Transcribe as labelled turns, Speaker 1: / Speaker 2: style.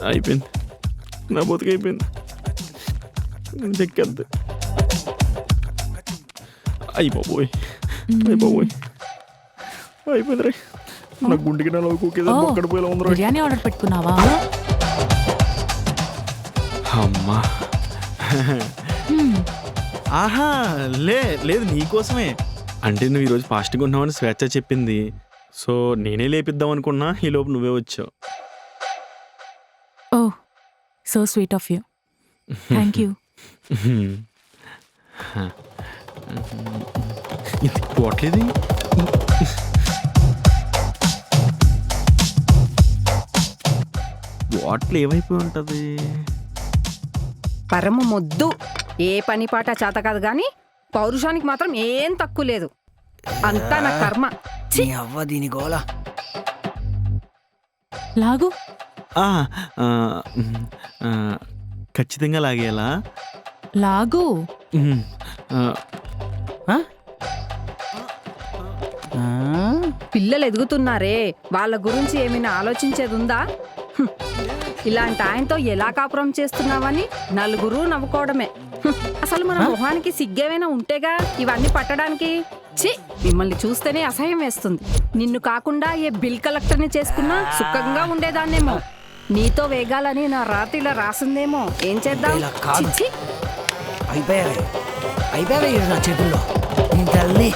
Speaker 1: అయిపోయింది, నా బతుకు అయిపోయింది. చెక్కెద్దు. అయ్యి బాబోయ్, అయ్యి బాబోయ్, అయిపోయింది రే. నా గుండెకి నా ఒక్కడ పోయేలా ఉంది.
Speaker 2: బిర్యానీ ఆర్డర్ పెట్టుకున్నావా?
Speaker 1: అమ్మా, ఆహా లేదు నీకోసమే. అంటే నువ్వు ఈరోజు ఫాస్ట్గా ఉన్నావని స్వేచ్ఛ చెప్పింది, సో నేనే లేపిద్దాం అనుకున్నా. ఈ లోపు నువ్వే వచ్చావు.
Speaker 2: Oh so sweet of you. Thank you.
Speaker 1: ఇది పోవట్లేదు. వాటర్ ఏమైపోయి ఉంటది?
Speaker 3: పరమ మొద్దు. ఏ పని పాట చేత కాదు గాని పౌరుషానికి మాత్రం ఏం తక్కువ లేదు. అంతా నా కర్మ. ఛీ!
Speaker 4: అవ్వ దీని గోల.
Speaker 2: లాగు.
Speaker 1: ఖచ్చితంగా లాగేలా.
Speaker 2: లాగు.
Speaker 3: పిల్లలు ఎదుగుతున్నారే, వాళ్ళ గురించి ఏమైనా ఆలోచించేది ఉందా? హ్మ్. ఇలాంటి ఆయనతో ఎలా కాపురం చేస్తున్నావని నలుగురు నవ్వుకోవడమే. అసలు మన మొహానికి సిగ్గేమైనా ఉంటేగా ఇవన్నీ పట్టడానికి. ఛీ, మిమ్మల్ని చూస్తేనే అసహ్యం వేస్తుంది. నిన్ను కాకుండా ఏ బిల్ కలెక్టర్ని చేసుకున్నా సుఖంగా ఉండేదాన్నేమో. నీతో వేగాలని నా రాత్రిలా రాసిందేమో. ఏం చేద్దాం?
Speaker 4: అయిపోయావే నా చేతుల్లో. తల్లి